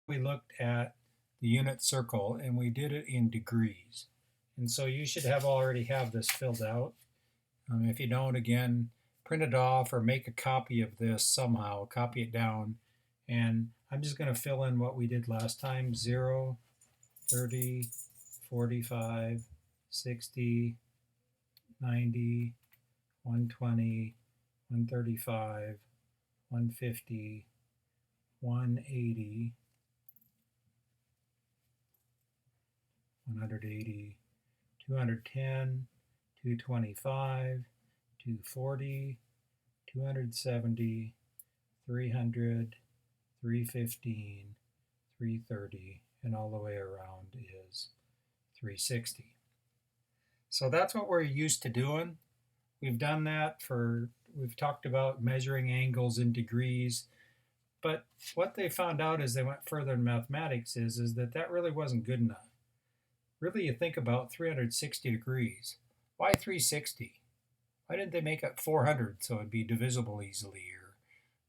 we looked at the unit circle and we did it in degrees. And so you should already have this filled out. If you don't, again, print it off or make a copy of this somehow, copy it down. And I'm just going to fill in what we did last time: 0, 30, 45, 60, 90, 120, 135, 150, 180, 180, 210, 225, 240, 270, 300, 315, 330, and all the way around is 360. So that's what we're used to doing. We've done that we've talked about measuring angles in degrees, but what they found out as they went further in mathematics is that really wasn't good enough. Really, you think about 360 degrees. Why 360? Why didn't they make it 400 so it'd be divisible easily, or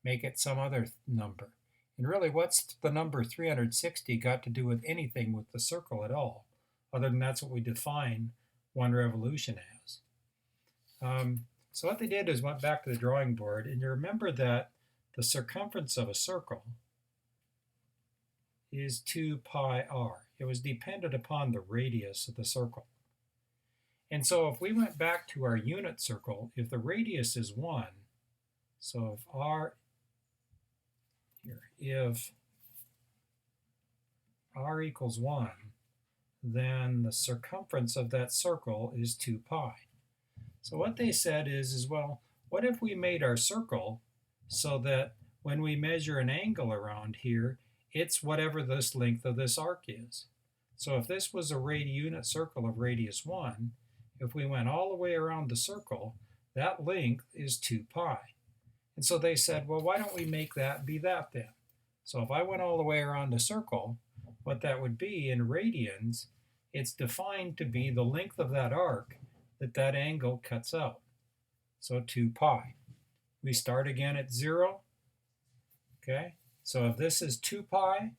make it some other number? And really, what's the number 360 got to do with anything with the circle at all, other than that's what we define one revolution as? So what they did is went back to the drawing board, and you remember that the circumference of a circle is 2 pi r. It was dependent upon the radius of the circle. And so if we went back to our unit circle, if the radius is 1, so if r equals 1, then the circumference of that circle is 2 pi. So what they said is well, what if we made our circle so that when we measure an angle around here, it's whatever this length of this arc is. So if this was a unit circle of radius 1, if we went all the way around the circle, that length is 2 pi. And so they said, well, why don't we make that be that then? So if I went all the way around the circle, what that would be in radians, it's defined to be the length of that arc that angle cuts out. So 2 pi. We start again at 0. Okay, so if this is 2 pi,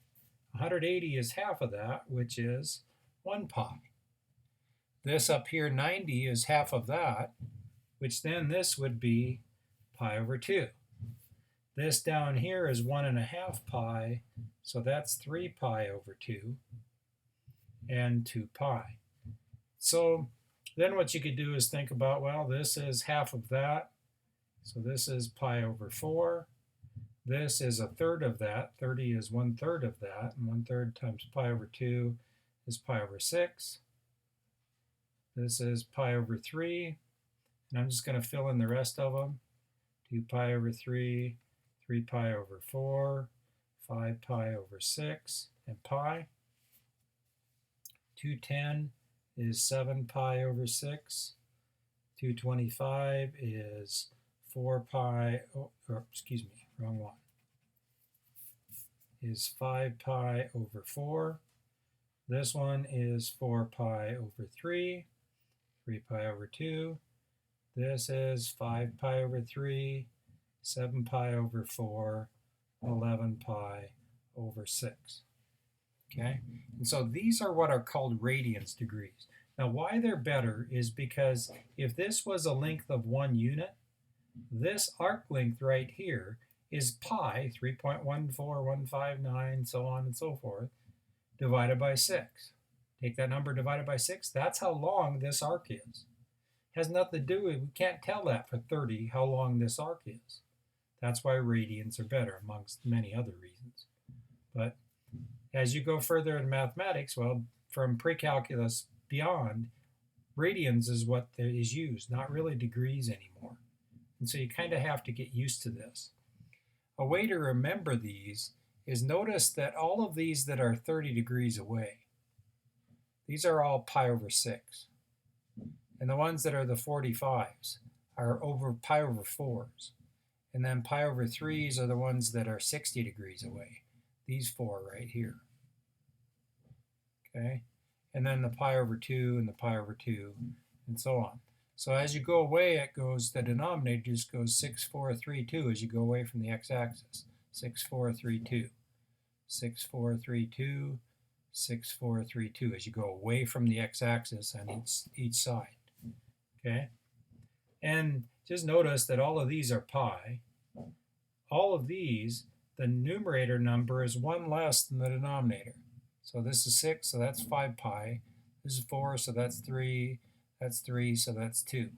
180 is half of that, which is 1 pi. This up here, 90, is half of that, which then this would be pi over 2. This down here is 1.5 pi, so that's 3 pi over 2, and 2 pi. So then what you could do is think about, well, this is half of that, so this is pi over 4. This is 1/3 of that. 30 is 1/3 of that, and 1/3 times pi over 2 is pi over 6. This is pi over 3, and I'm just going to fill in the rest of them. 2 pi over 3, 3 pi over 4, 5 pi over 6, and pi. 210 is 7 pi over 6. 225 is 4 pi, wrong one, is 5 pi over 4. This one is 4 pi over 3, 3 pi over 2. This is 5 pi over 3, 7 pi over 4, 11 pi over 6. Okay, and so these are what are called radians degrees. Now why they're better is because if this was a length of 1 unit, this arc length right here is pi, 3.14159, so on and so forth, divided by 6. Take that number divided by 6, that's how long this arc is. It has nothing to do with, we can't tell that for 30 how long this arc is. That's why radians are better, amongst many other reasons. But as you go further in mathematics, well, from pre-calculus beyond, radians is what is used, not really degrees anymore. And so you kind of have to get used to this. A way to remember these is notice that all of these that are 30 degrees away, these are all pi over 6. And the ones that are the 45s are over pi over 4s. And then pi over 3s are the ones that are 60 degrees away. These 4 right here. Okay? And then the pi over 2 and the pi over 2 and so on. So as you go away, it goes, the denominator just goes 6, 4, 3, 2 as you go away from the x-axis. 6, 4, 3, 2. 6, 4, 3, 2, 6, 4, 3, 2 as you go away from the x-axis on each side. Okay? And just notice that all of these are pi. All of these, the numerator number is 1 less than the denominator. So this is 6, so that's 5 pi. This is 4, so that's 3. That's 3, so that's 2.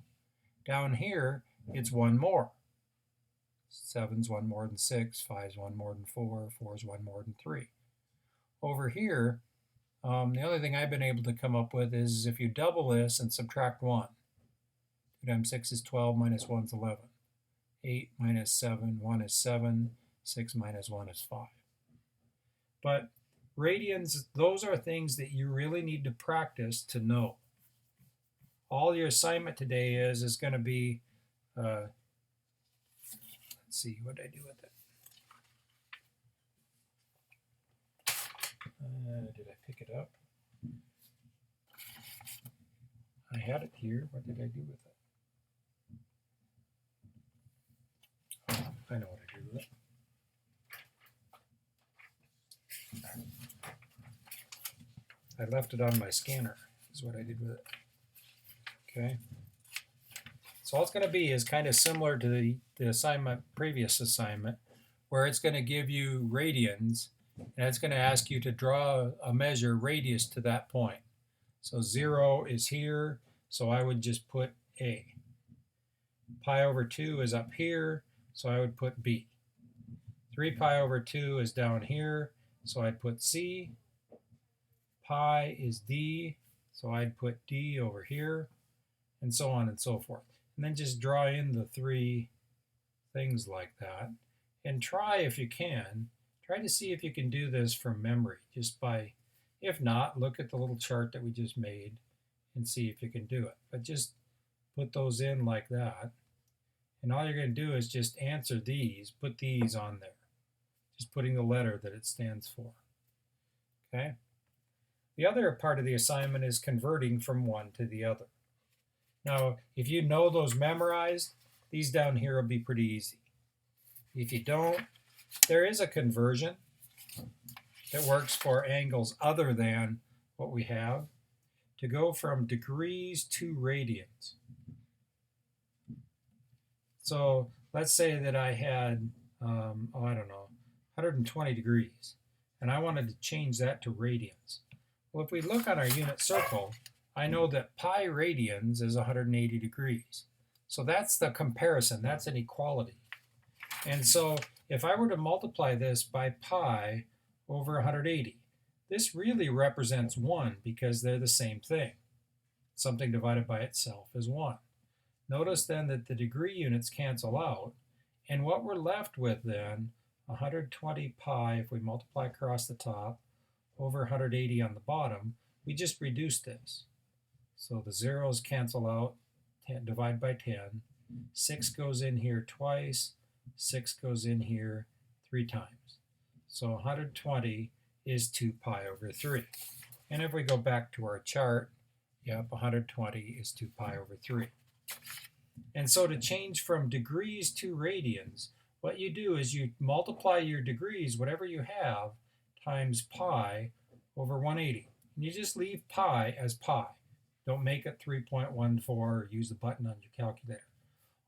Down here, it's 1 more. 7's 1 more than 6, 5's 1 more than 4, 4's 1 more than 3. Over here, the only thing I've been able to come up with is if you double this and subtract 1. 2 times 6 is 12, minus 1 is 11. 8 minus 7, 1 is 7, 6 minus 1 is 5. But radians, those are things that you really need to practice to know. All your assignment today is going to be, let's see, what did I do with it? Did I pick it up? I had it here. What did I do with it? I know what I do with it. I left it on my scanner, is what I did with it. Okay. So all it's going to be is kind of similar to the assignment, previous assignment, where it's going to give you radians, and it's going to ask you to draw a measure radius to that point. So 0 is here, so I would just put A. Pi over 2 is up here, so I would put B. 3 pi over 2 is down here, so I'd put C. Pi is D, so I'd put D over here, and so on and so forth. And then just draw in the 3 things like that. And try, if you can, try to see if you can do this from memory, just by, if not, look at the little chart that we just made and see if you can do it. But just put those in like that. And all you're going to do is just answer these, put these on there. Just putting the letter that it stands for. Okay? The other part of the assignment is converting from one to the other. Now, if you know those memorized, these down here will be pretty easy. If you don't, there is a conversion that works for angles other than what we have to go from degrees to radians. So let's say that I had, I don't know, 120 degrees, and I wanted to change that to radians. Well, if we look on our unit circle, I know that pi radians is 180 degrees. So that's the comparison, that's an equality. And so if I were to multiply this by pi over 180, this really represents 1 because they're the same thing. Something divided by itself is 1. Notice then that the degree units cancel out, and what we're left with then, 120 pi, if we multiply across the top, over 180 on the bottom, we just reduce this. So the zeros cancel out, divide by 10. 6 goes in here twice, 6 goes in here 3 times. So 120 is 2 pi over 3. And if we go back to our chart, yep, 120 is 2 pi over 3. And so to change from degrees to radians, what you do is you multiply your degrees, whatever you have, times pi over 180. And you just leave pi as pi. Don't make it 3.14 or use the button on your calculator.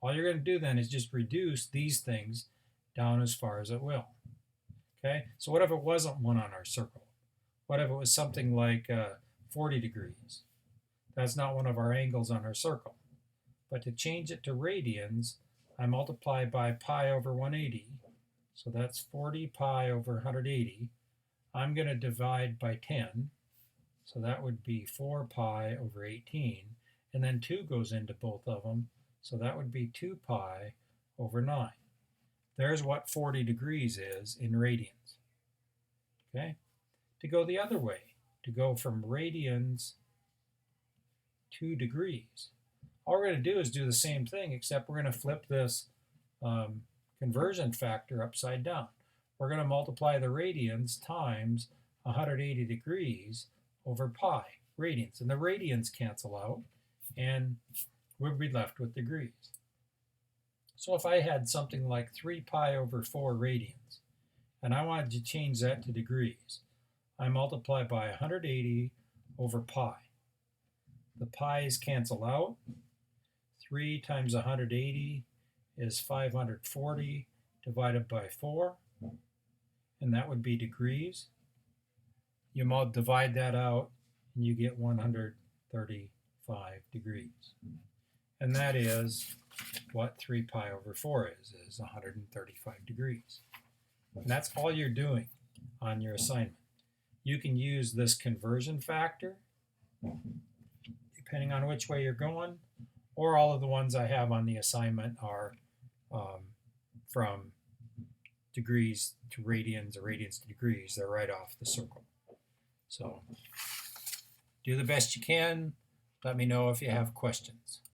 All you're going to do then is just reduce these things down as far as it will. Okay, so what if it wasn't 1 on our circle? What if it was something like 40 degrees? That's not one of our angles on our circle. But to change it to radians, I multiply by pi over 180. So that's 40 pi over 180. I'm going to divide by 10. So that would be 4 pi over 18. And then 2 goes into both of them. So that would be 2 pi over 9. There's what 40 degrees is in radians. Okay? To go the other way, to go from radians to degrees, all we're going to do is do the same thing, except we're going to flip this conversion factor upside down. We're going to multiply the radians times 180 degrees over pi radians. And the radians cancel out, and we'll be left with degrees. So if I had something like 3 pi over 4 radians, and I wanted to change that to degrees. I multiply by 180 over pi. The pi's cancel out. 3 times 180 is 540 divided by 4, and that would be degrees. You divide that out, and you get 135 degrees. And that is what 3 pi over 4 is 135 degrees. And that's all you're doing on your assignment. You can use this conversion factor, depending on which way you're going, or all of the ones I have on the assignment are from degrees to radians or radians to degrees. They're right off the circle. So do the best you can. Let me know if you have questions.